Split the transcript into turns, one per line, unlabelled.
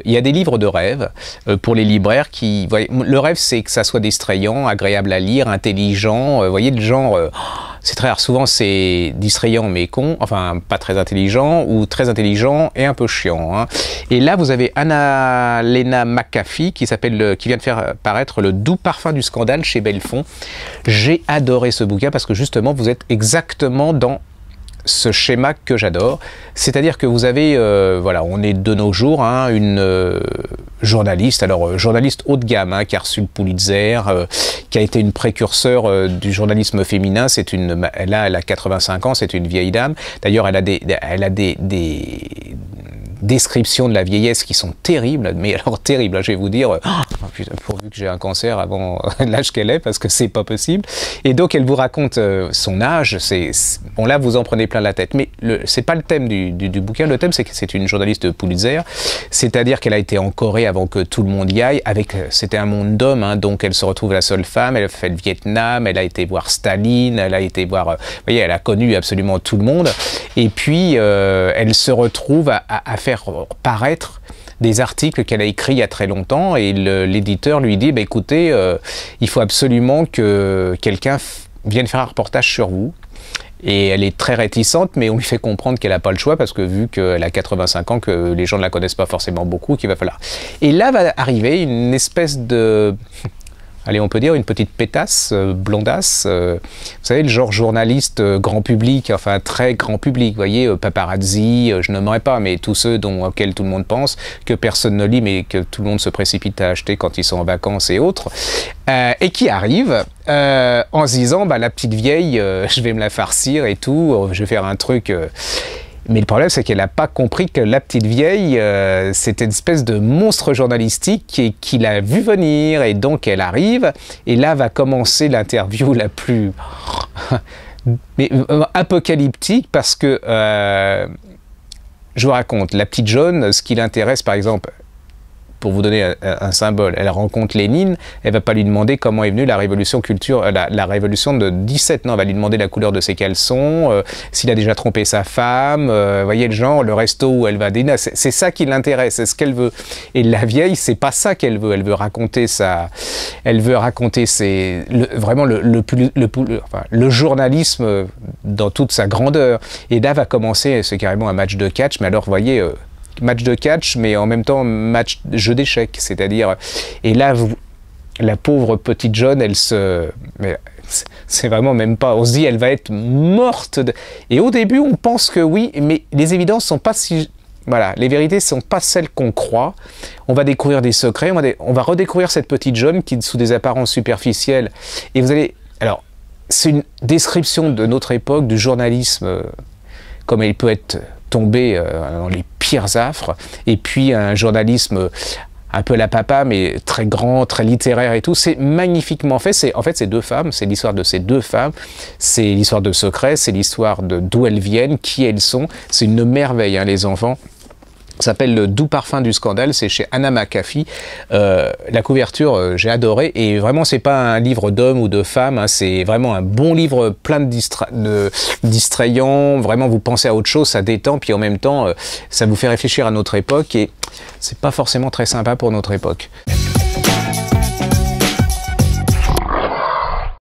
il y a des livres de rêve pour les libraires qui... le rêve, c'est que ça soit distrayant, agréable à lire, intelligent. Vous voyez, le genre... c'est très rare. Souvent, c'est distrayant mais con, enfin, pas très intelligent, ou très intelligent et un peu chiant. Hein. Et là, vous avez Anna-Lena McAfee qui vient de faire paraître Le doux parfum du scandale chez Belfond. J'ai adoré ce bouquin parce que justement, vous êtes exactement dans ce schéma que j'adore, c'est-à-dire que vous avez, voilà, on est de nos jours, hein, une journaliste, alors journaliste haut de gamme, hein, qui a reçu le Pulitzer, qui a été une précurseur du journalisme féminin. Elle a 85 ans, c'est une vieille dame. D'ailleurs, elle a des descriptions de la vieillesse qui sont terribles, mais alors terribles, hein, je vais vous dire, oh, putain, pourvu que j'ai un cancer avant l'âge qu'elle est, parce que c'est pas possible. Et donc elle vous raconte son âge, bon là vous en prenez plein la tête, mais c'est pas le thème du bouquin. Le thème, c'est que c'est une journaliste de Pulitzer, c'est-à-dire qu'elle a été en Corée avant que tout le monde y aille, c'était un monde d'hommes, hein, donc elle se retrouve la seule femme, elle a fait le Vietnam, elle a été voir Staline, elle a été voir, vous voyez, elle a connu absolument tout le monde, et puis elle se retrouve à faire paraître des articles qu'elle a écrits il y a très longtemps, et l'éditeur lui dit, bah, écoutez, il faut absolument que quelqu'un vienne faire un reportage sur vous. Et elle est très réticente, mais on lui fait comprendre qu'elle n'a pas le choix, parce que vu qu'elle a 85 ans, que les gens ne la connaissent pas forcément beaucoup, qu'il va falloir... Et là va arriver une espèce de... Allez, on peut dire une petite pétasse, blondasse, vous savez, le genre journaliste grand public, enfin très grand public, vous voyez, paparazzi, je nommerai pas, mais tous ceux auxquels tout le monde pense, que personne ne lit, mais que tout le monde se précipite à acheter quand ils sont en vacances et autres, et qui arrive en se disant, bah, la petite vieille, je vais me la farcir et tout, je vais faire un truc... Mais le problème, c'est qu'elle n'a pas compris que la petite vieille, c'était une espèce de monstre journalistique et qu'il a vu venir. Et donc, elle arrive. Et là va commencer l'interview la plus apocalyptique, parce que, je vous raconte, la petite John, ce qui l'intéresse, par exemple... Pour vous donner un symbole, elle rencontre Lénine, elle va pas lui demander comment est venue la révolution la révolution de 17, non, elle va lui demander la couleur de ses caleçons, s'il a déjà trompé sa femme, voyez le genre, le resto où elle va dîner, c'est ça qui l'intéresse, c'est ce qu'elle veut. Et la vieille, c'est pas ça qu'elle veut, elle veut raconter vraiment le journalisme dans toute sa grandeur. Et là va commencer, c'est carrément un match de catch, mais alors vous voyez, match de catch, mais en même temps jeu d'échecs, c'est-à-dire, et là la pauvre petite John, c'est vraiment même pas, on se dit elle va être morte et au début on pense que oui, mais les évidences sont pas si, voilà, les vérités sont pas celles qu'on croit. On va découvrir des secrets, on va redécouvrir cette petite John qui, sous des apparences superficielles, et vous allez, alors c'est une description de notre époque, du journalisme comme il peut être tombé dans les pires affres, et puis un journalisme un peu la papa, mais très grand, très littéraire et tout. C'est magnifiquement fait. En fait, c'est deux femmes, c'est l'histoire de ces deux femmes, c'est l'histoire de secrets, c'est l'histoire de d'où elles viennent, qui elles sont. C'est une merveille, hein, les enfants. Ça s'appelle Le doux parfum du scandale, c'est chez Anna McAfee. La couverture, j'ai adoré, et vraiment c'est pas un livre d'homme ou de femme, hein, c'est vraiment un bon livre plein de distrayants, vraiment vous pensez à autre chose, ça détend, puis en même temps ça vous fait réfléchir à notre époque, et c'est pas forcément très sympa pour notre époque.